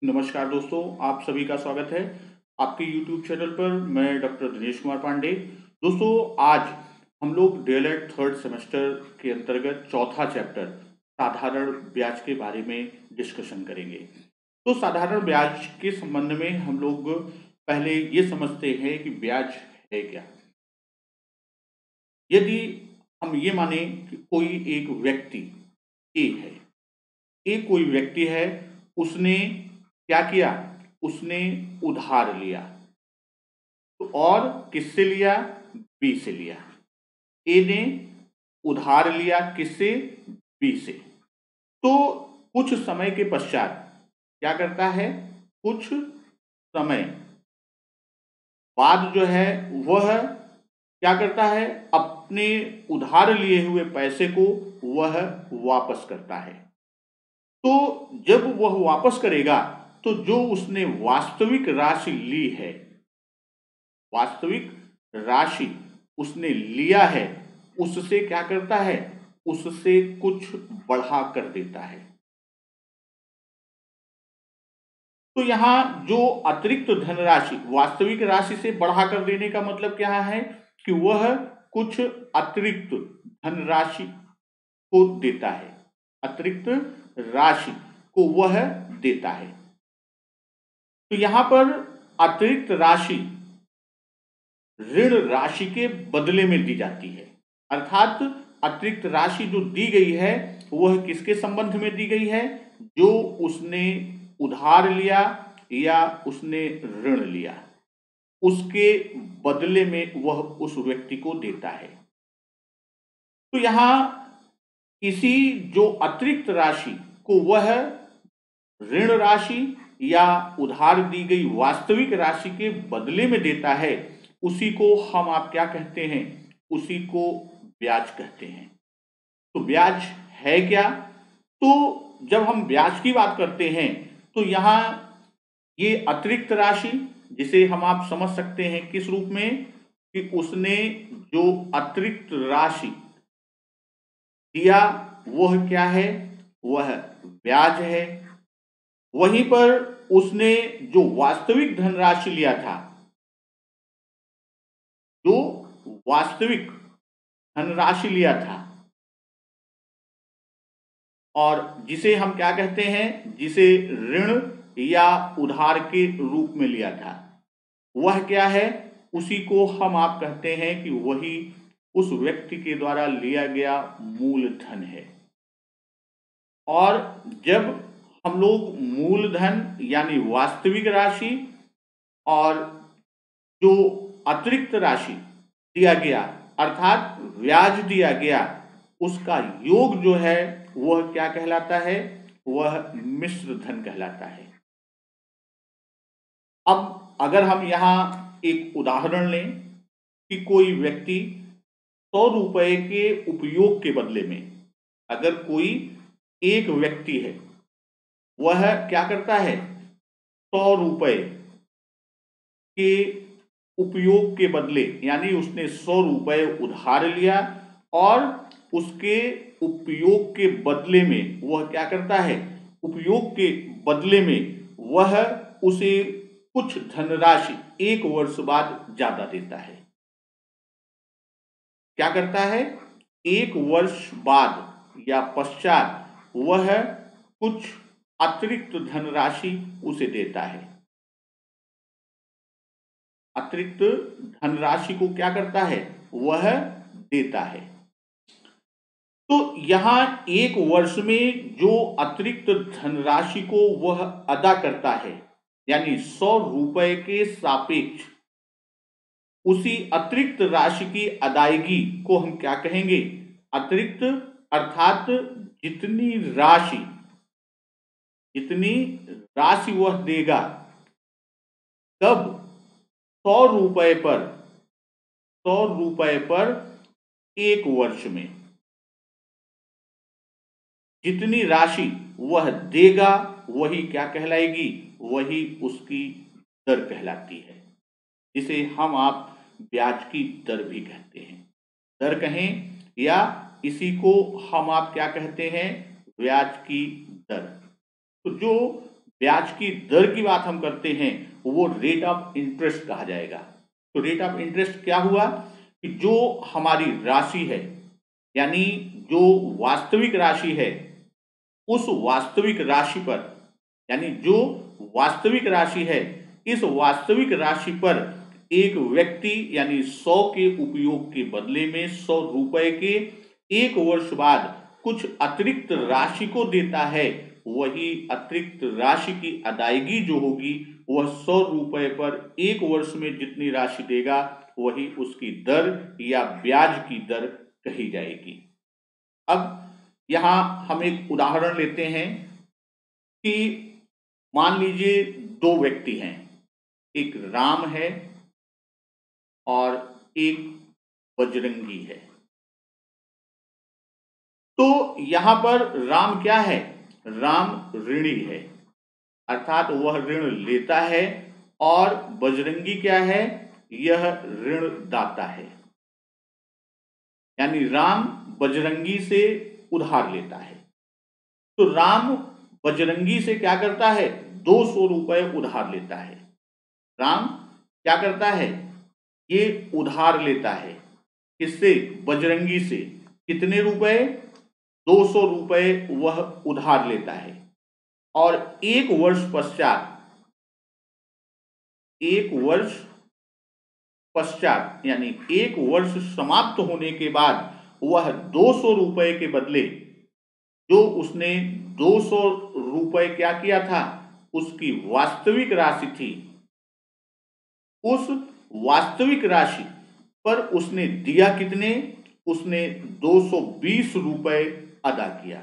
नमस्कार दोस्तों, आप सभी का स्वागत है आपके यूट्यूब चैनल पर। मैं डॉक्टर दिनेश कुमार पांडे। दोस्तों, आज हम लोग डीएलएड थर्ड सेमेस्टर के अंतर्गत चौथा चैप्टर साधारण ब्याज के बारे में डिस्कशन करेंगे। तो साधारण ब्याज के संबंध में हम लोग पहले ये समझते हैं कि ब्याज है क्या। यदि हम ये माने कि कोई एक व्यक्ति ए है, ए कोई व्यक्ति है, उसने क्या किया, उसने उधार लिया। तो और किससे लिया? बी से लिया। ए ने उधार लिया किससे? बी से। तो कुछ समय के पश्चात क्या करता है, कुछ समय बाद जो है वह क्या करता है, अपने उधार लिए हुए पैसे को वह वापस करता है। तो जब वह वापस करेगा तो जो उसने वास्तविक राशि ली है, वास्तविक राशि उसने लिया है, उससे क्या करता है, उससे कुछ बढ़ा कर देता है। तो यहां जो अतिरिक्त धनराशि वास्तविक राशि से बढ़ा कर देने का मतलब क्या है कि वह कुछ अतिरिक्त धनराशि को देता है, अतिरिक्त राशि को वह देता है। तो यहां पर अतिरिक्त राशि ऋण राशि के बदले में दी जाती है। अर्थात अतिरिक्त राशि जो दी गई है वह किसके संबंध में दी गई है? जो उसने उधार लिया या उसने ऋण लिया, उसके बदले में वह उस व्यक्ति को देता है। तो यहां इसी जो अतिरिक्त राशि को वह ऋण राशि या उधार दी गई वास्तविक राशि के बदले में देता है, उसी को हम आप क्या कहते हैं, उसी को ब्याज कहते हैं। तो ब्याज है क्या? तो जब हम ब्याज की बात करते हैं तो यहाँ ये अतिरिक्त राशि, जिसे हम आप समझ सकते हैं किस रूप में कि उसने जो अतिरिक्त राशि दिया वह क्या है, वह ब्याज है। वहीं पर उसने जो वास्तविक धनराशि लिया था, जो वास्तविक धनराशि लिया था और जिसे हम क्या कहते हैं, जिसे ऋण या उधार के रूप में लिया था, वह क्या है, उसी को हम आप कहते हैं कि वही उस व्यक्ति के द्वारा लिया गया मूलधन है। और जब हम लोग मूलधन यानी वास्तविक राशि और जो अतिरिक्त राशि दिया गया अर्थात ब्याज दिया गया, उसका योग जो है वह क्या कहलाता है, वह मिश्र धन कहलाता है। अब अगर हम यहाँ एक उदाहरण लें कि कोई व्यक्ति 100 रुपए के उपयोग के बदले में, अगर कोई एक व्यक्ति है वह क्या करता है, 100 रुपए के उपयोग के बदले यानी उसने 100 रुपए उधार लिया और उसके उपयोग के बदले में वह क्या करता है, उपयोग के बदले में वह उसे कुछ धनराशि 1 वर्ष बाद ज्यादा देता है। क्या करता है, 1 वर्ष बाद या पश्चात वह कुछ अतिरिक्त धनराशि उसे देता है। अतिरिक्त धनराशि को क्या करता है, वह देता है। तो यहां 1 वर्ष में जो अतिरिक्त धनराशि को वह अदा करता है, यानी 100 रुपए के सापेक्ष उसी अतिरिक्त राशि की अदायगी को हम क्या कहेंगे, अतिरिक्त अर्थात जितनी राशि जितनी राशि वह देगा, कब, 100 रुपए पर, 100 रुपए पर 1 वर्ष में जितनी राशि वह देगा वही क्या कहलाएगी, वही उसकी दर कहलाती है, जिसे हम आप ब्याज की दर भी कहते हैं। दर कहें या इसी को हम आप क्या कहते हैं, ब्याज की दर। तो जो ब्याज की दर की बात हम करते हैं वो रेट ऑफ इंटरेस्ट कहा जाएगा। तो रेट ऑफ इंटरेस्ट क्या हुआ कि जो हमारी राशि है, यानी जो वास्तविक राशि है, उस वास्तविक राशि पर, यानी जो वास्तविक राशि है, इस वास्तविक राशि पर एक व्यक्ति यानी 100 के उपयोग के बदले में 100 रुपए के 1 वर्ष बाद कुछ अतिरिक्त राशि को देता है। वही अतिरिक्त राशि की अदायगी जो होगी वह 100 रुपए पर 1 वर्ष में जितनी राशि देगा वही उसकी दर या ब्याज की दर कही जाएगी। अब यहां हम एक उदाहरण लेते हैं कि मान लीजिए दो व्यक्ति हैं, एक राम है और एक बजरंगी है। तो यहां पर राम क्या है? राम ऋणी है, अर्थात वह ऋण लेता है, और बजरंगी क्या है? यह ऋण दाता है, यानी राम बजरंगी से उधार लेता है। तो राम बजरंगी से क्या करता है? 200 रुपए उधार लेता है। राम क्या करता है? ये उधार लेता है। किससे? बजरंगी से। कितने रुपए? 200 रुपए वह उधार लेता है। और 1 वर्ष पश्चात, 1 वर्ष पश्चात यानी 1 वर्ष समाप्त होने के बाद वह 200 रुपए के बदले जो उसने 200 रुपए क्या किया था, उसकी वास्तविक राशि थी, उस वास्तविक राशि पर उसने दिया कितने? उसने 220 रुपए अदा किया।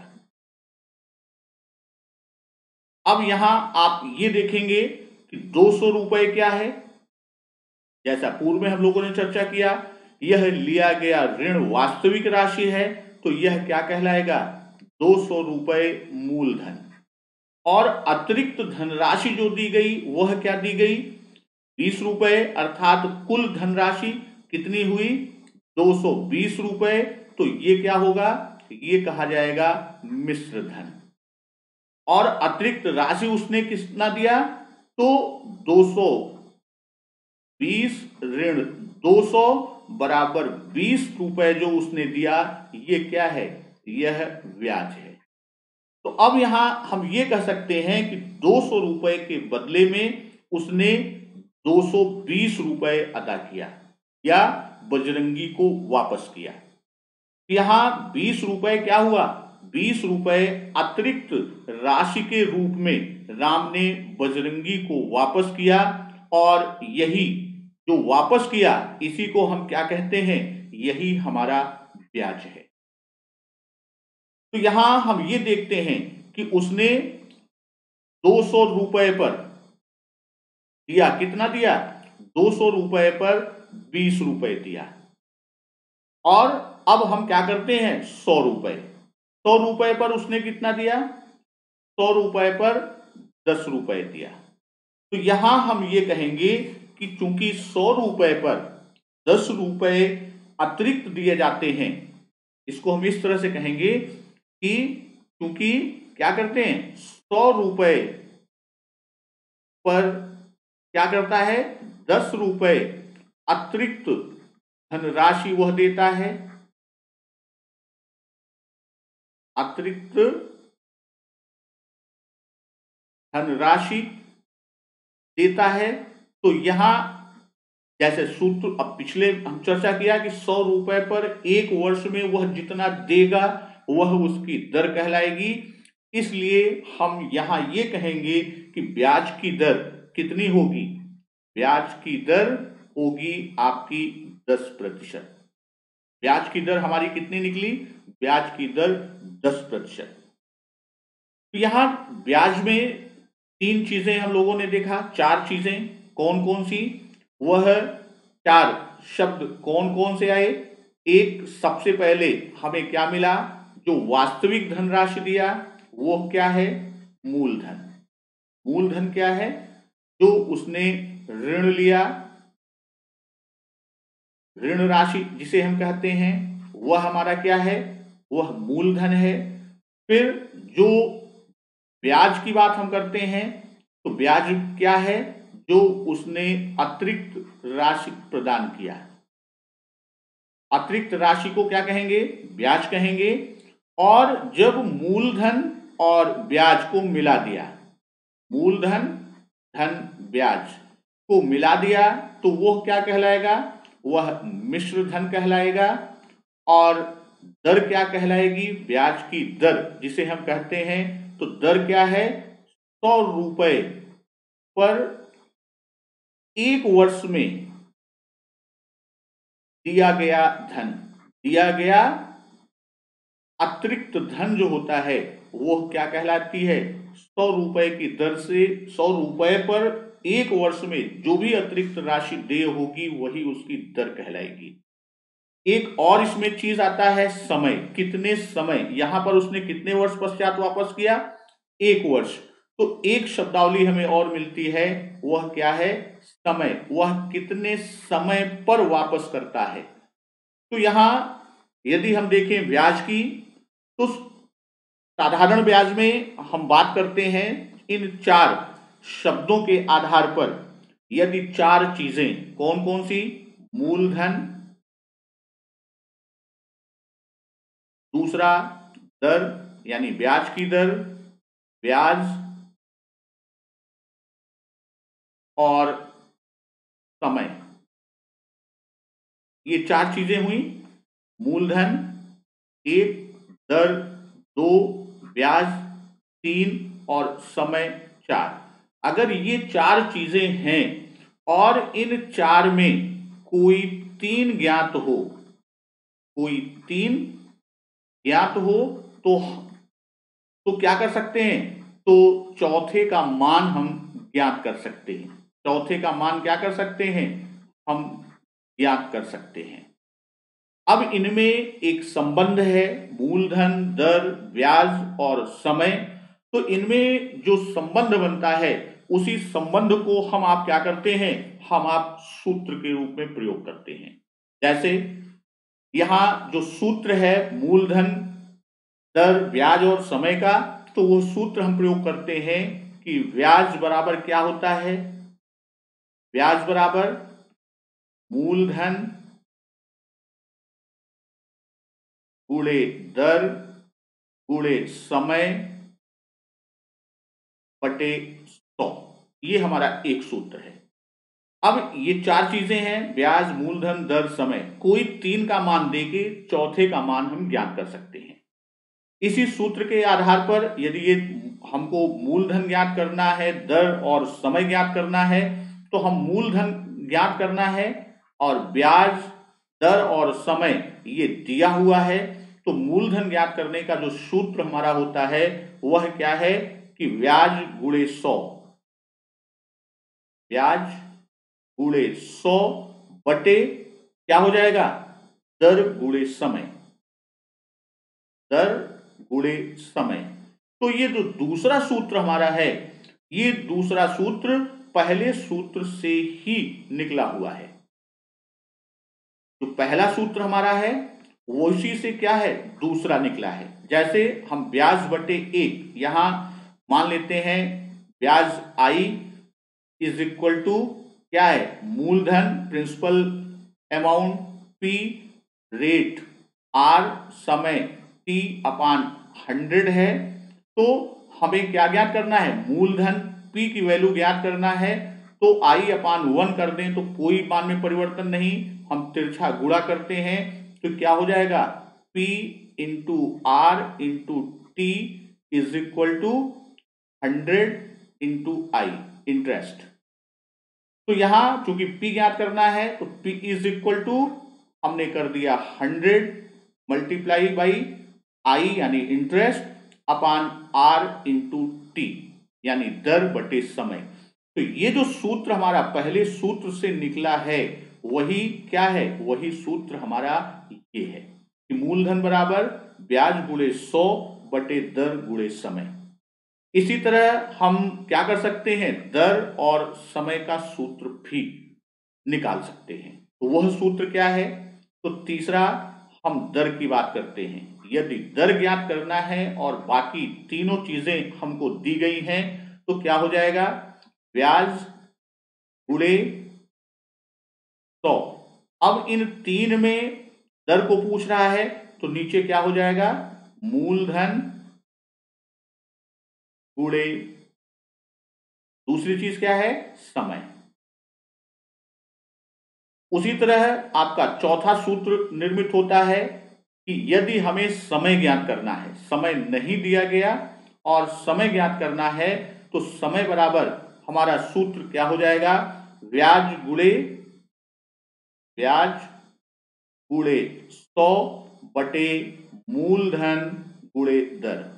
अब यहां आप ये देखेंगे कि 200 रुपए क्या है। जैसा पूर्व में हम लोगों ने चर्चा किया, यह लिया गया ऋण वास्तविक राशि है, तो यह क्या कहलाएगा? 200 रुपए मूलधन। और अतिरिक्त धनराशि जो दी गई वह क्या दी गई? 20 रुपए, अर्थात कुल धनराशि कितनी हुई? 220 रुपए। तो ये क्या होगा? ये कहा जाएगा मिश्र धन। और अतिरिक्त राशि उसने कितना दिया? तो 220 ऋण 200 बराबर 20 रुपए जो उसने दिया, ये क्या है? यह ब्याज है। तो अब यहां हम ये कह सकते हैं कि 200 रुपए के बदले में उसने 220 रुपए अदा किया या बजरंगी को वापस किया। यहां 20 रुपए क्या हुआ? 20 रुपए अतिरिक्त राशि के रूप में राम ने बजरंगी को वापस किया, और यही जो वापस किया इसी को हम क्या कहते हैं? यही हमारा ब्याज है। तो यहां हम ये देखते हैं कि उसने 200 रुपए पर दिया, कितना दिया? 200 रुपए पर 20 रुपए दिया। और अब हम क्या करते हैं? 100 रुपए, 100 रुपए पर उसने कितना दिया? 100 रुपए पर 10 रुपए दिया। तो यहां हम ये कहेंगे कि चूंकि 100 रुपए पर 10 रुपए अतिरिक्त दिए जाते हैं, इसको हम इस तरह से कहेंगे कि क्योंकि क्या करते हैं? 100 रुपए पर क्या करता है? 10 रुपए अतिरिक्त धनराशि वह देता है, अतिरिक्त धनराशि देता है। तो यहां जैसे सूत्र अब पिछले हम चर्चा किया कि 100 रुपए पर 1 वर्ष में वह जितना देगा वह उसकी दर कहलाएगी। इसलिए हम यहां ये कहेंगे कि ब्याज की दर कितनी होगी? ब्याज की दर होगी आपकी 10%। ब्याज की दर हमारी कितनी निकली? ब्याज की दर 10%। तो यहां ब्याज में 3 चीजें हम लोगों ने देखा, 4 चीजें कौन कौन सी? वह 4 शब्द कौन कौन से आए? एक, सबसे पहले हमें क्या मिला? जो वास्तविक धनराशि दिया वो क्या है? मूलधन। मूलधन क्या है? जो उसने ऋण लिया, ऋण राशि जिसे हम कहते हैं, वह हमारा क्या है? वह मूलधन है। फिर जो ब्याज की बात हम करते हैं तो ब्याज क्या है, जो उसने अतिरिक्त राशि प्रदान किया। अतिरिक्त राशि को क्या कहेंगे, ब्याज कहेंगे। और जब मूलधन और ब्याज को मिला दिया, मूलधन धन ब्याज को मिला दिया, तो वो क्या कहलाएगा, वह मिश्र धन कहलाएगा। और दर क्या कहलाएगी, ब्याज की दर जिसे हम कहते हैं, तो दर क्या है, 100 रुपए पर 1 वर्ष में दिया गया धन, दिया गया अतिरिक्त धन जो होता है वो क्या कहलाती है, 100 रुपए की दर से 100 रुपए पर 1 वर्ष में जो भी अतिरिक्त राशि देय होगी वही उसकी दर कहलाएगी। एक और इसमें चीज आता है समय, कितने समय, यहां पर उसने कितने वर्ष पश्चात वापस किया, 1 वर्ष। तो एक शब्दावली हमें और मिलती है, वह क्या है, समय, वह कितने समय पर वापस करता है। तो यहां यदि हम देखें ब्याज की, तो साधारण ब्याज में हम बात करते हैं इन 4 शब्दों के आधार पर, यदि 4 चीजें कौन कौन सी, मूलधन, दूसरा दर यानी ब्याज की दर, ब्याज और समय, ये 4 चीजें हुई, मूलधन 1, दर 2, ब्याज 3 और समय 4। अगर ये 4 चीजें हैं और इन 4 में कोई 3 ज्ञात हो, कोई 3 ज्ञात हो, तो क्या कर सकते हैं, तो चौथे का मान हम ज्ञात कर सकते हैं। चौथे का मान क्या कर सकते हैं, हम ज्ञात कर सकते हैं। अब इनमें एक संबंध है, मूलधन, दर, ब्याज और समय। तो इनमें जो संबंध बनता है उसी संबंध को हम आप क्या करते हैं, हम आप सूत्र के रूप में प्रयोग करते हैं। जैसे यहां जो सूत्र है मूलधन, दर, ब्याज और समय का, तो वो सूत्र हम प्रयोग करते हैं कि ब्याज बराबर क्या होता है, ब्याज बराबर मूलधन गुणे दर गुणे समय बटे 100, ये हमारा एक सूत्र है। अब ये 4 चीजें हैं, ब्याज, मूलधन, दर, समय, कोई 3 का मान देके चौथे का मान हम ज्ञात कर सकते हैं। इसी सूत्र के आधार पर यदि ये हमको मूलधन ज्ञात करना है, दर और समय ज्ञात करना है, तो हम मूलधन ज्ञात करना है और ब्याज, दर और समय ये दिया हुआ है। तो मूलधन ज्ञात करने का जो सूत्र हमारा होता है वह क्या है कि ब्याज गुणे 100, ब्याज गुणे 100 बटे क्या हो जाएगा, दर गुणे समय, दर गुणे समय। तो ये जो दूसरा सूत्र हमारा है, ये दूसरा सूत्र पहले सूत्र से ही निकला हुआ है। जो पहला सूत्र हमारा है वो इसी से क्या है, दूसरा निकला है। जैसे हम ब्याज बटे 1 यहां मान लेते हैं, ब्याज आई इज इक्वल टू क्या है, मूलधन principal amount P, rate R, समय टी अपान 100 है। तो हमें क्या ज्ञात करना है, मूलधन पी की वैल्यू ज्ञात करना है। तो आई अपान 1 कर दें तो कोई मान में परिवर्तन नहीं, हम तिरछा गुणा करते हैं तो क्या हो जाएगा, P into R into T is equal to 100 into I interest. तो यहां चूंकि P ज्ञात करना है तो P इज इक्वल टू हमने कर दिया 100 मल्टीप्लाई बाई आई यानी interest upon R into T यानी दर बटे समय। तो ये जो सूत्र हमारा पहले सूत्र से निकला है वही क्या है, वही सूत्र हमारा ये है कि मूलधन बराबर ब्याज गुणे 100 बटे दर गुणे समय। इसी तरह हम क्या कर सकते हैं, दर और समय का सूत्र भी निकाल सकते हैं। तो वह सूत्र क्या है, तो तीसरा हम दर की बात करते हैं। यदि दर ज्ञात करना है और बाकी तीनों चीजें हमको दी गई हैं तो क्या हो जाएगा, ब्याज गुणे 100। अब इन तीन में दर को पूछ रहा है तो नीचे क्या हो जाएगा, मूलधन गुणे दूसरी चीज क्या है, समय। उसी तरह आपका चौथा सूत्र निर्मित होता है कि यदि हमें समय ज्ञात करना है, समय नहीं दिया गया और समय ज्ञात करना है तो समय बराबर हमारा सूत्र क्या हो जाएगा, ब्याज गुणे 100 बटे मूलधन गुणे दर।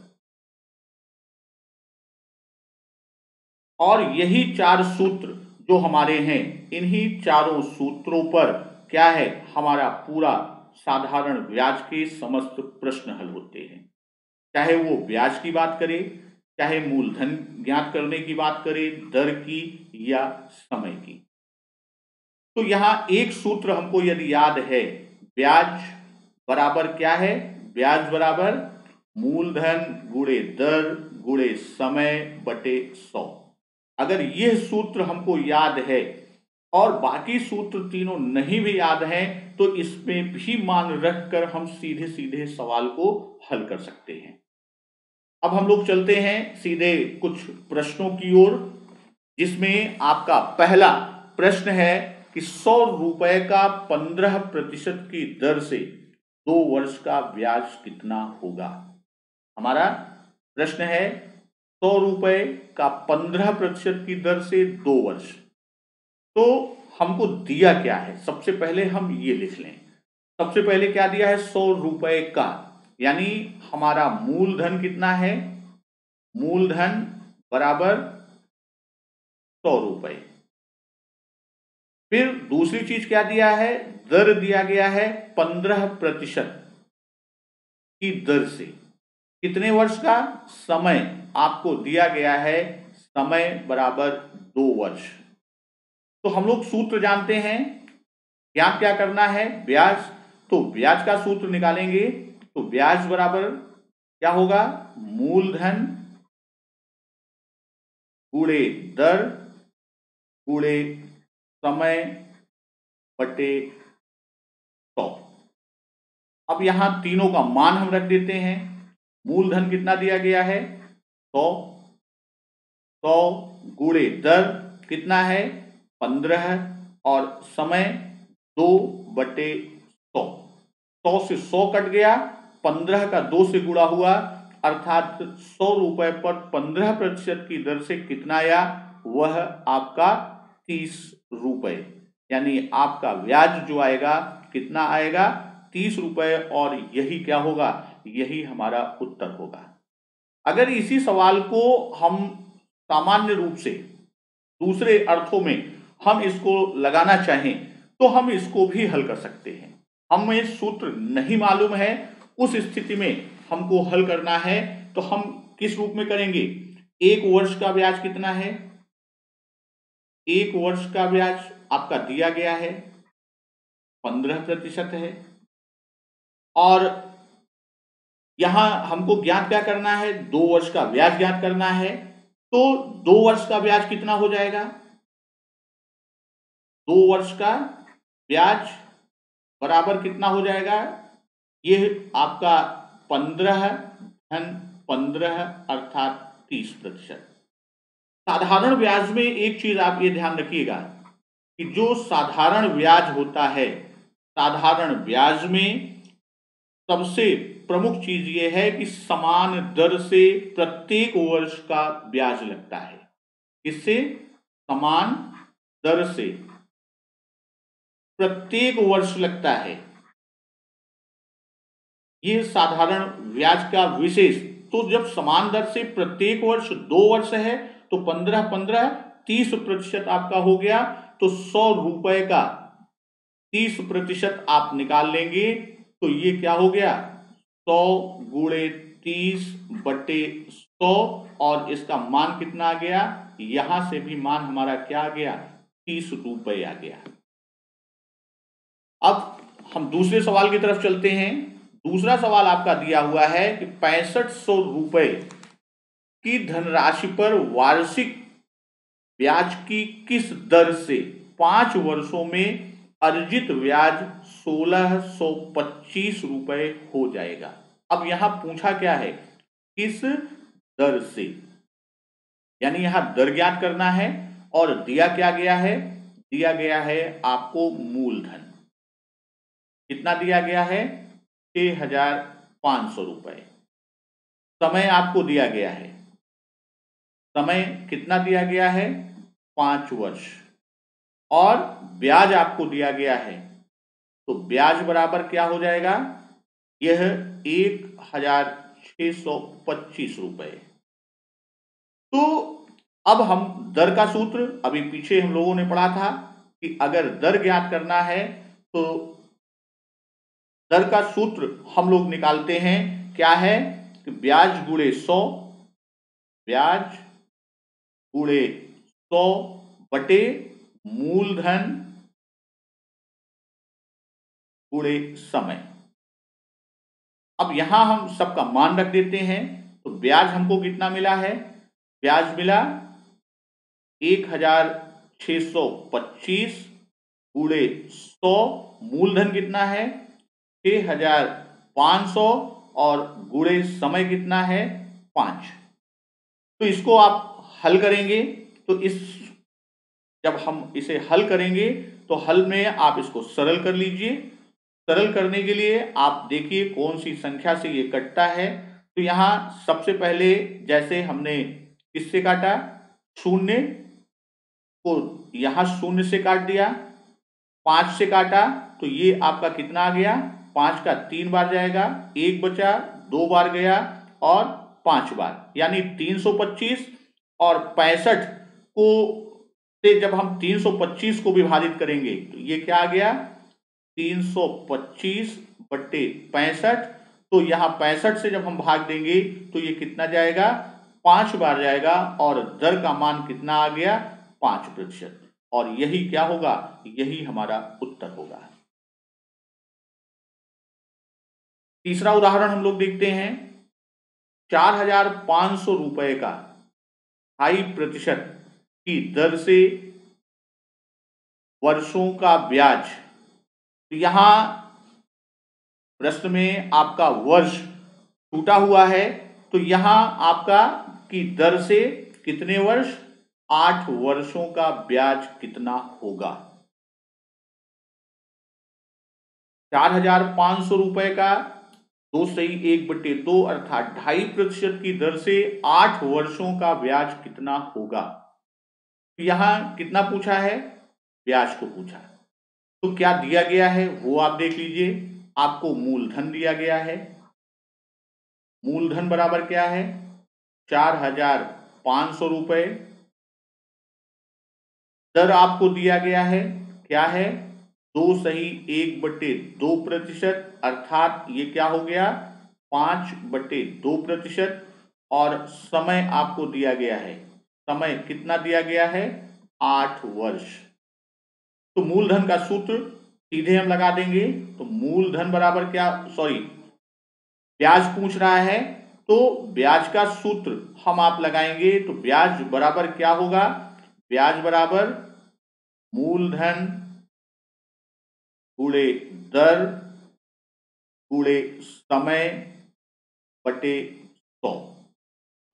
और यही चार सूत्र जो हमारे हैं, इन्हीं चारों सूत्रों पर क्या है, हमारा पूरा साधारण ब्याज के समस्त प्रश्न हल होते हैं। चाहे वो ब्याज की बात करें, चाहे मूलधन ज्ञात करने की बात करें, दर की या समय की। तो यहां एक सूत्र हमको यदि याद है, ब्याज बराबर क्या है, ब्याज बराबर मूलधन गुणे दर गुणे समय बटे 100। अगर यह सूत्र हमको याद है और बाकी सूत्र तीनों नहीं भी याद हैं तो इसमें भी मान रखकर हम सीधे सीधे सवाल को हल कर सकते हैं। अब हम लोग चलते हैं सीधे कुछ प्रश्नों की ओर, जिसमें आपका पहला प्रश्न है कि 100 रुपए का 15% की दर से 2 वर्ष का ब्याज कितना होगा। हमारा प्रश्न है 100 रुपए का 15% की दर से 2 वर्ष। तो हमको दिया क्या है, सबसे पहले हम ये लिख लें। सबसे पहले क्या दिया है, 100 रुपए का, यानी हमारा मूलधन कितना है, मूलधन बराबर 100 रुपए। फिर दूसरी चीज क्या दिया है, दर दिया गया है 15% की दर से, कितने वर्ष का, समय आपको दिया गया है, समय बराबर 2 वर्ष। तो हम लोग सूत्र जानते हैं, यहां क्या करना है, ब्याज, तो ब्याज का सूत्र निकालेंगे तो ब्याज बराबर क्या होगा, मूलधन गुणे दर गुणे समय बटे 100। अब यहां तीनों का मान हम रख देते हैं। मूलधन कितना दिया गया है, 100, 100 गुणे दर कितना है 15 और समय 2 बटे 100। 100 से 100 कट गया, 15 का 2 से गुणा हुआ, अर्थात 100 रुपए पर 15% की दर से कितना आया, वह आपका 30 रुपए, यानी आपका ब्याज जो आएगा कितना आएगा, 30 रुपए। और यही क्या होगा, यही हमारा उत्तर होगा। अगर इसी सवाल को हम सामान्य रूप से दूसरे अर्थों में हम इसको लगाना चाहें तो हम इसको भी हल कर सकते हैं। हमें सूत्र नहीं मालूम है, उस स्थिति में हमको हल करना है तो हम किस रूप में करेंगे, 1 वर्ष का ब्याज कितना है, 1 वर्ष का ब्याज आपका दिया गया है 15% है, और यहां हमको ज्ञात क्या करना है, 2 वर्ष का ब्याज ज्ञात करना है। तो 2 वर्ष का ब्याज कितना हो जाएगा, 2 वर्ष का ब्याज बराबर कितना हो जाएगा, ये आपका 15 धन 15 अर्थात 30%। साधारण ब्याज में एक चीज आप ये ध्यान रखिएगा कि जो साधारण ब्याज होता है, साधारण ब्याज में सबसे प्रमुख चीज ये है कि समान दर से प्रत्येक वर्ष का ब्याज लगता है। इससे समान दर से प्रत्येक वर्ष लगता है, ये साधारण ब्याज का विशेष। तो जब समान दर से प्रत्येक वर्ष 2 वर्ष है तो 15 15 30% आपका हो गया। तो 100 रुपए का 30% आप निकाल लेंगे तो ये क्या हो गया, 100 गुणे 30 बटे 100, और इसका मान कितना आ गया, यहां से भी मान हमारा क्या आ गया, 30 रुपए आ गया। अब हम दूसरे सवाल की तरफ चलते हैं। दूसरा सवाल आपका दिया हुआ है कि 6500 रुपए की धनराशि पर वार्षिक ब्याज की किस दर से 5 वर्षों में अर्जित ब्याज 1625 रुपए हो जाएगा। अब यहां पूछा क्या है, किस दर से, यानी यहां दर ज्ञात करना है और दिया क्या गया है, दिया गया है आपको मूलधन कितना दिया गया है, 6500 रुपए। समय आपको दिया गया है, समय कितना दिया गया है, 5 वर्ष, और ब्याज आपको दिया गया है, तो ब्याज बराबर क्या हो जाएगा, यह 1625 रुपए। तो अब हम दर का सूत्र अभी पीछे हम लोगों ने पढ़ा था कि अगर दर ज्ञात करना है तो दर का सूत्र हम लोग निकालते हैं, क्या है कि ब्याज गुणे 100, ब्याज गुणे 100 बटे मूलधन गुणे समय। अब यहां हम सबका मान रख देते हैं, तो ब्याज हमको कितना मिला है, ब्याज मिला 1625 गुणे 100, मूलधन कितना है 6500 और गुणे समय कितना है 5। तो इसको आप हल करेंगे, तो इस जब हम इसे हल करेंगे तो हल में आप इसको सरल कर लीजिए। सरल करने के लिए आप देखिए कौन सी संख्या से ये कटता है। तो यहां सबसे पहले जैसे हमने किससे काटा, शून्य को यहां शून्य से काट दिया, 5 से काटा तो ये आपका कितना आ गया, 5 का 3 बार जाएगा, 1 बचा, 2 बार गया और 5 बार, यानी 325। और 65 को से जब हम 325 को विभाजित करेंगे तो ये क्या आ गया, 325 बट्टे 65। तो यहां 65 से जब हम भाग देंगे तो ये कितना जाएगा, 5 बार जाएगा और दर का मान कितना आ गया, 5%। और यही क्या होगा, यही हमारा उत्तर होगा। तीसरा उदाहरण हम लोग देखते हैं, 4500 रुपए का 2.5% की दर से वर्षों का ब्याज। तो यहां प्रश्न में आपका वर्ष छूटा हुआ है, तो यहां आपका की दर से कितने वर्ष, 8 वर्षों का ब्याज कितना होगा। 4500 रुपए का 2/1/2 अर्थात 2.5% की दर से 8 वर्षों का ब्याज कितना होगा। यहां कितना पूछा है, ब्याज को पूछा है। तो क्या दिया गया है वो आप देख लीजिए, आपको मूलधन दिया गया है, मूलधन बराबर क्या है 4500 रुपए। दर आपको दिया गया है क्या है, 2/1/2%, अर्थात ये क्या हो गया 5/2%। और समय आपको दिया गया है, समय कितना दिया गया है 8 वर्ष। तो मूलधन का सूत्र सीधे हम लगा देंगे, तो मूलधन बराबर क्या, सॉरी ब्याज पूछ रहा है तो ब्याज का सूत्र हम आप लगाएंगे, तो ब्याज बराबर क्या होगा, ब्याज बराबर मूलधन गुणे दर गुणे समय बटे 100।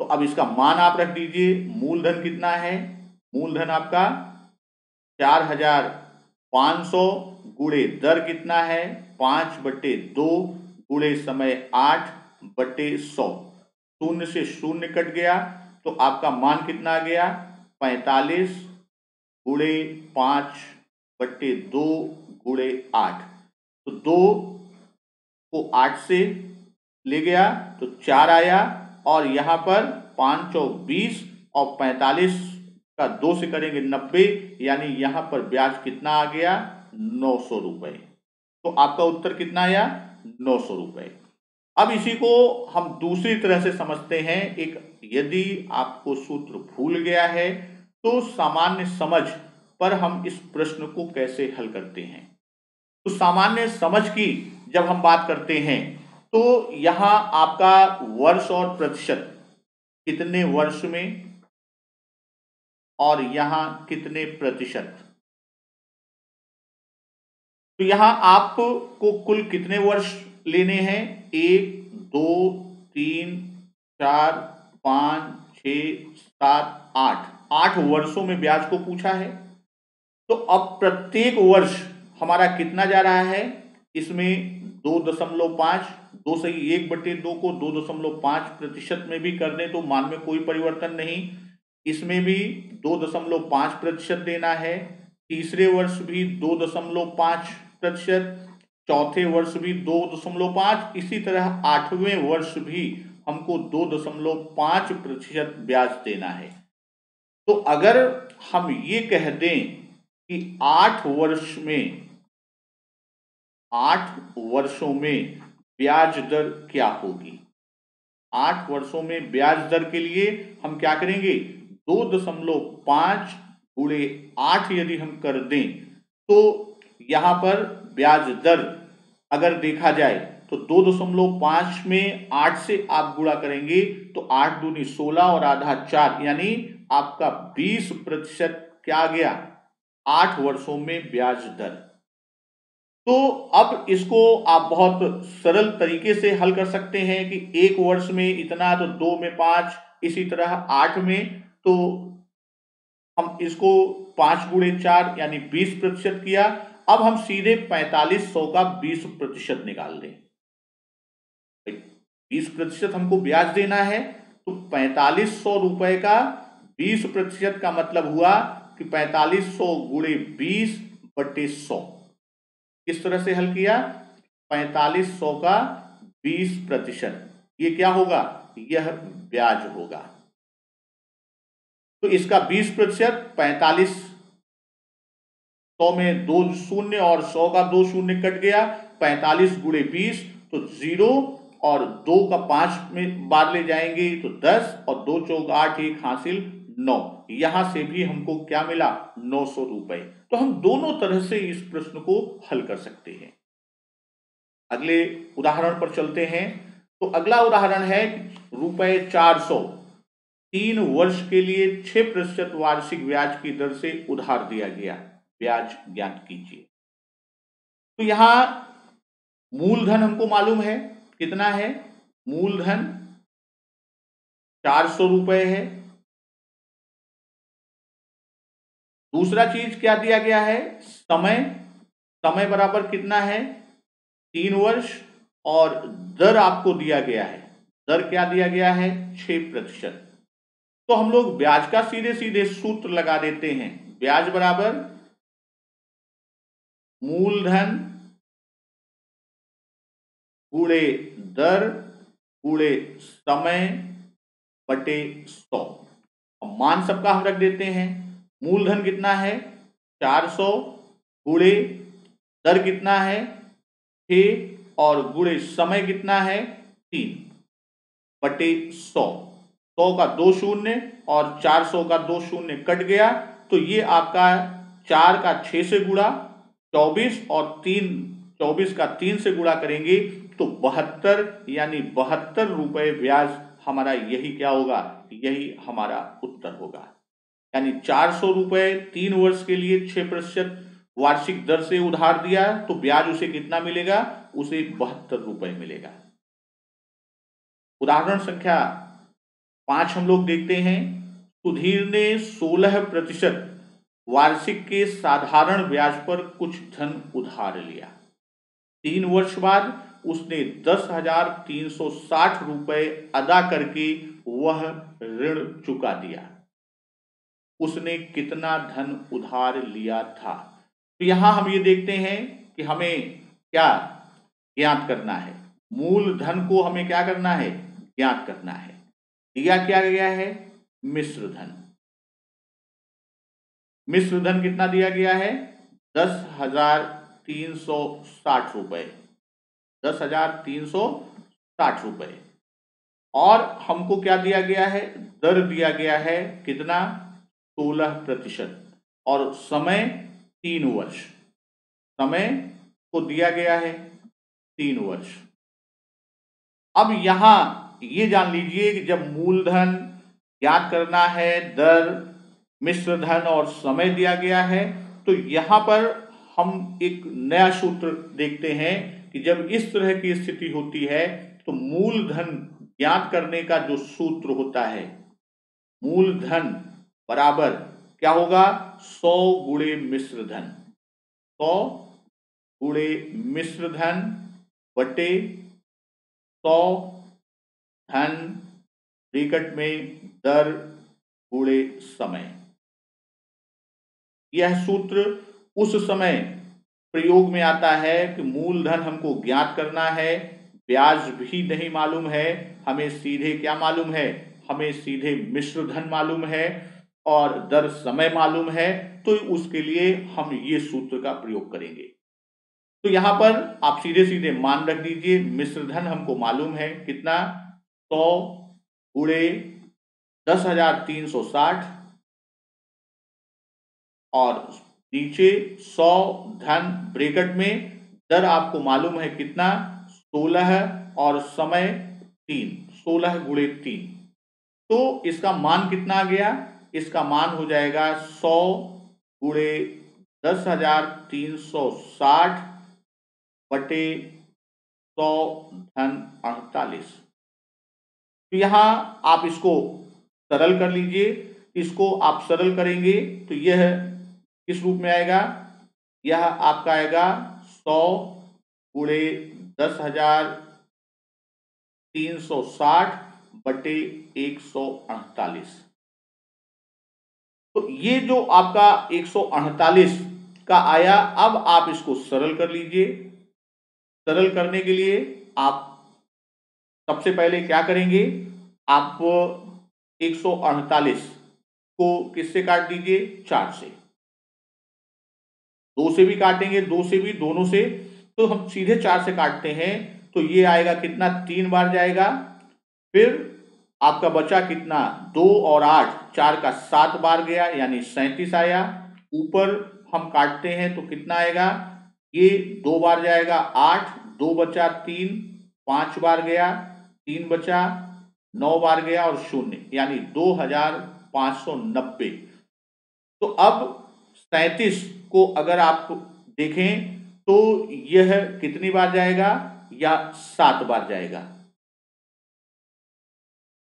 तो अब इसका मान आप रख दीजिए, मूलधन कितना है, मूलधन आपका 4500 गुणे दर कितना है 5/2 गुणे समय 8/100। शून्य से शून्य कट गया तो आपका मान कितना आ गया 45 गुणे 5/2 गुणे 8। तो 2 को 8 से ले गया तो 4 आया, और यहां पर 5 और 20 और 45 का 2 से करेंगे 90, यानी यहां पर ब्याज कितना आ गया 900 रुपए। तो आपका उत्तर कितना आया 900 रुपए। अब इसी को हम दूसरी तरह से समझते हैं, एक यदि आपको सूत्र भूल गया है तो सामान्य समझ पर हम इस प्रश्न को कैसे हल करते हैं। तो सामान्य समझ की जब हम बात करते हैं तो यहां आपका वर्ष और प्रतिशत, कितने वर्ष में और यहां कितने प्रतिशत। तो यहां आपको कुल कितने वर्ष लेने हैं, 1 2 3 4 5 6 7 8, 8 वर्षों में ब्याज को पूछा है। तो अब प्रत्येक वर्ष हमारा कितना जा रहा है, इसमें 2.5, 2 से 1/2 को 2.5% में भी कर दें तो मान में कोई परिवर्तन नहीं, इसमें भी 2.5% देना है, तीसरे वर्ष भी 2.5%, चौथे वर्ष भी 2.5, इसी तरह 8वें वर्ष भी हमको 2.5% ब्याज देना है। तो अगर हम ये कह दें कि 8 वर्षों में ब्याज दर क्या होगी, 8 वर्षों में ब्याज दर के लिए हम क्या करेंगे, 2.5 गुणे 8 यदि हम कर दें तो यहां पर ब्याज दर अगर देखा जाए तो 2.5 में 8 से आप गुणा करेंगे तो 8 दूनी 16 और आधा 4, यानी आपका 20% क्या आ गया, 8 वर्षों में ब्याज दर। तो अब इसको आप बहुत सरल तरीके से हल कर सकते हैं कि 1 वर्ष में इतना तो 2 में 5, इसी तरह 8 में, तो हम इसको 5 गुणे 4 यानी 20% किया। अब हम सीधे 4500 का 20% निकाल दें। 20% हमको ब्याज देना है तो 4500 रुपए का 20% का मतलब हुआ कि 4500 गुणे 20/100। किस तरह से हल किया, 4500 का 20%, ये क्या होगा, यह ब्याज होगा। तो इसका 20%, 4500 में 2 शून्य और 100 का 2 शून्य कट गया, 45 गुणे 20 तो 0 और 2 का 5 में बार ले जाएंगे तो 10 और 2 चौक 8, 1 हासिल 9, यहां से भी हमको क्या मिला, 900 रुपए। तो हम दोनों तरह से इस प्रश्न को हल कर सकते हैं। अगले उदाहरण पर चलते हैं। तो अगला उदाहरण है ₹400, 3 वर्ष के लिए 6% वार्षिक ब्याज की दर से उधार दिया गया, ब्याज ज्ञात कीजिए। तो यहां मूलधन हमको मालूम है कितना है, मूलधन 400 रुपए है। दूसरा चीज क्या दिया गया है, समय, समय बराबर कितना है, 3 वर्ष, और दर आपको दिया गया है, दर क्या दिया गया है, 6%। तो हम लोग ब्याज का सीधे सीधे सूत्र लगा देते हैं, ब्याज बराबर मूलधन गुणे दर गुणे समय बटे 100। मान सबका हम रख देते हैं, मूलधन कितना है 400 गुणे दर कितना है 6 और गुणे समय कितना है 3 बटे 100। 100 का 2 शून्य और 400 का 2 शून्य कट गया, तो ये आपका 4 का 6 से गुणा 24 और 24 का 3 से गुणा करेंगे तो 72, यानी 72 रुपए ब्याज हमारा, यही क्या होगा, यही हमारा उत्तर होगा। यानी 400 रुपए 3 वर्ष के लिए 6% वार्षिक दर से उधार दिया तो ब्याज उसे कितना मिलेगा, उसे 72 रुपए मिलेगा। उदाहरण संख्या 5 हम लोग देखते हैं। सुधीर ने 16% वार्षिक के साधारण ब्याज पर कुछ धन उधार लिया। 3 वर्ष बाद उसने 10,360 रुपए अदा करके वह ऋण चुका दिया। उसने कितना धन उधार लिया था। तो यहां हम ये देखते हैं कि हमें क्या ज्ञात करना है, मूलधन को हमें क्या करना है, ज्ञात करना है। दिया क्या गया है, मिश्र धन। मिश्र धन कितना दिया गया है, 10,360 रुपए, 10,360 रुपए। और हमको क्या दिया गया है, दर दिया गया है कितना, 16%, और समय 3 वर्ष, समय को दिया गया है 3 वर्ष। अब यहां ये जान लीजिए कि जब मूलधन ज्ञात करना है, दर, मिश्र धन और समय दिया गया है, तो यहां पर हम एक नया सूत्र देखते हैं कि जब इस तरह की स्थिति होती है तो मूलधन ज्ञात करने का जो सूत्र होता है, मूलधन बराबर क्या होगा, 100 गुणे मिश्र धन, 100 गुणे मिश्र धन बटे 100 धन ब्रैकेट में दर गुणे समय। यह सूत्र उस समय प्रयोग में आता है कि मूलधन हमको ज्ञात करना है, ब्याज भी नहीं मालूम है, हमें सीधे क्या मालूम है, हमें सीधे मिश्र धन मालूम है और दर समय मालूम है, तो उसके लिए हम ये सूत्र का प्रयोग करेंगे। तो यहां पर आप सीधे सीधे मान रख दीजिए, मिश्र धन हमको मालूम है कितना, 100 गुणे 10,360 और नीचे 100 धन ब्रैकेट में दर आपको मालूम है कितना, 16 और समय 3, 16 गुणे 3। तो इसका मान कितना आ गया, इसका मान हो जाएगा 100 गुणे 10,360 बटे 100 धन 48। तो यहां आप इसको सरल कर लीजिए, इसको आप सरल करेंगे तो यह किस रूप में आएगा, यह आपका आएगा 100 गुणे 10,360 बटे 148। तो ये जो आपका 148 का आया, अब आप इसको सरल कर लीजिए। सरल करने के लिए आप सबसे पहले क्या करेंगे, आप 148 को किससे काट दीजिए, 4 से, 2 से भी काटेंगे, 2 से भी, दोनों से, तो हम सीधे 4 से काटते हैं तो ये आएगा कितना, 3 बार जाएगा। फिर आपका बचा कितना, 2 और 8, 4 का 7 बार गया यानी 37 आया। ऊपर हम काटते हैं तो कितना आएगा, ये 2 बार जाएगा 8, 2 बचा 3, 5 बार गया, 3 बचा, 9 बार गया और 0 यानी 2590। तो अब 37 को अगर आप देखें तो यह कितनी बार जाएगा, या 7 बार जाएगा।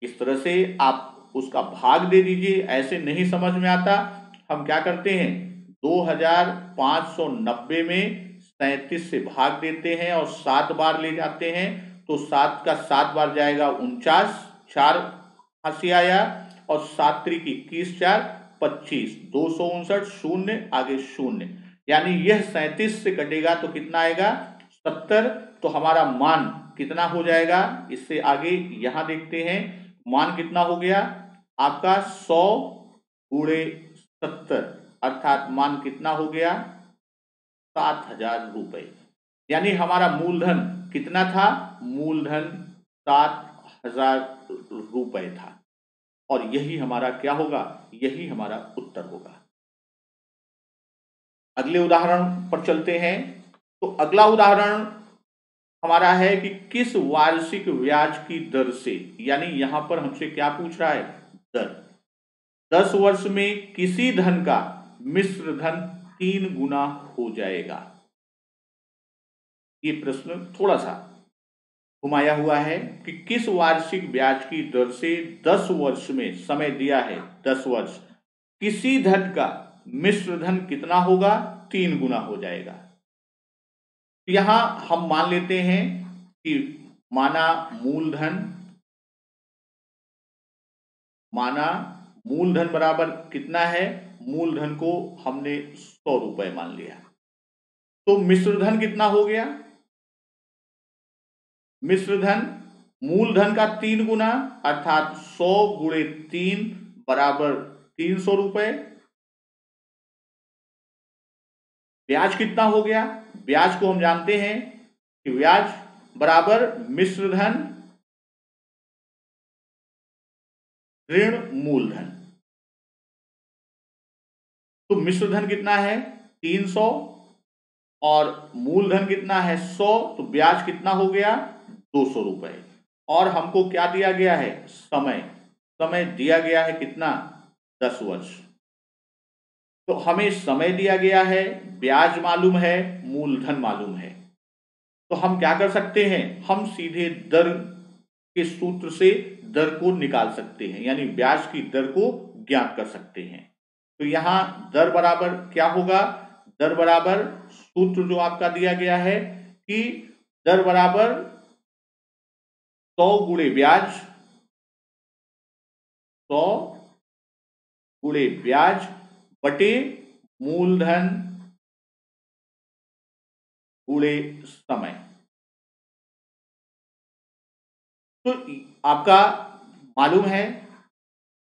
इस तरह से आप उसका भाग दे दीजिए, ऐसे नहीं समझ में आता, हम क्या करते हैं 2590 में 37 से भाग देते हैं और 7 बार ले जाते हैं, तो 7 का 7 बार जाएगा 49, 4 हासिल आया और 7 त्रिक 21, 4 25, 259, शून्य आगे शून्य, यानी यह 37 से कटेगा तो कितना आएगा, 70। तो हमारा मान कितना हो जाएगा, इससे आगे यहां देखते हैं मान कितना हो गया आपका, 100 गुणे 70 अर्थात मान कितना हो गया, 7,000 रुपए। यानी हमारा मूलधन कितना था, मूलधन 7,000 रुपए था और यही हमारा क्या होगा, यही हमारा उत्तर होगा। अगले उदाहरण पर चलते हैं। तो अगला उदाहरण हमारा है कि किस वार्षिक ब्याज की दर से, यानी यहां पर हमसे क्या पूछ रहा है, दर, 10 वर्ष में किसी धन का मिश्र धन 3 गुना हो जाएगा। ये प्रश्न थोड़ा सा घुमाया हुआ है कि किस वार्षिक ब्याज की दर से 10 वर्ष में, समय दिया है 10 वर्ष, किसी धन का मिश्र धन कितना होगा, 3 गुना हो जाएगा। यहां हम मान लेते हैं कि माना मूलधन बराबर कितना है, मूलधन को हमने 100 रुपए मान लिया, तो मिश्रधन कितना हो गया, मिश्रधन मूलधन का 3 गुना अर्थात 100 गुणे 3 बराबर 300 रुपए। ब्याज कितना हो गया, ब्याज को हम जानते हैं कि ब्याज बराबर मिश्रधन ऋण मूलधन। तो मिश्रधन कितना है 300 और मूलधन कितना है 100, तो ब्याज कितना हो गया 200 रुपए। और हमको क्या दिया गया है, समय। समय दिया गया है कितना, 10 वर्ष। तो हमें समय दिया गया है, ब्याज मालूम है, मूलधन मालूम है। तो हम क्या कर सकते हैं, हम सीधे दर के सूत्र से दर को निकाल सकते हैं, यानी ब्याज की दर को ज्ञात कर सकते हैं। तो यहां दर बराबर क्या होगा, दर बराबर सूत्र जो आपका दिया गया है कि दर बराबर 100 गुणे ब्याज, 100 गुणे ब्याज बटे मूलधन गुणे समय। तो आपका मालूम है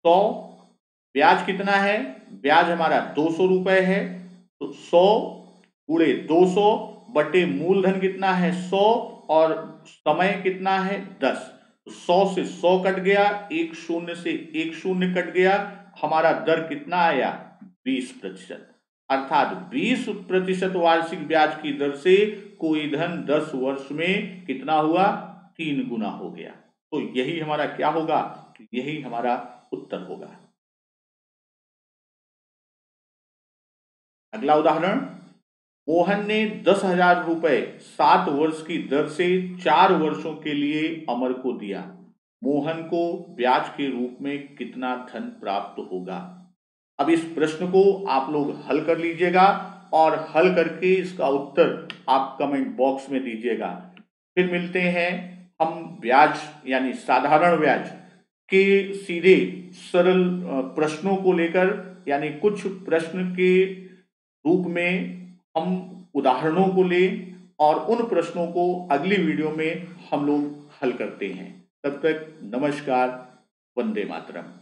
100, ब्याज कितना है, ब्याज हमारा 200 रुपए है। तो 100 गुणे 200 बटे मूलधन कितना है 100 और समय कितना है 10। 100 से 100 कट गया, एक शून्य से एक शून्य कट गया, हमारा दर कितना आया 20%। अर्थात 20% वार्षिक ब्याज की दर से कोई धन 10 वर्ष में कितना हुआ, 3 गुना हो गया। तो यही हमारा क्या होगा, यही हमारा उत्तर होगा। अगला उदाहरण, मोहन ने 10,000 रुपए 7 वर्ष की दर से 4 वर्षों के लिए अमर को दिया। मोहन को ब्याज के रूप में कितना धन प्राप्त होगा। अब इस प्रश्न को आप लोग हल कर लीजिएगा और हल करके इसका उत्तर आप कमेंट बॉक्स में दीजिएगा। फिर मिलते हैं हम ब्याज यानी साधारण ब्याज के सीधे सरल प्रश्नों को लेकर, यानी कुछ प्रश्न के रूप में हम उदाहरणों को लें और उन प्रश्नों को अगली वीडियो में हम लोग हल करते हैं। तब तक नमस्कार, वंदे मातरम।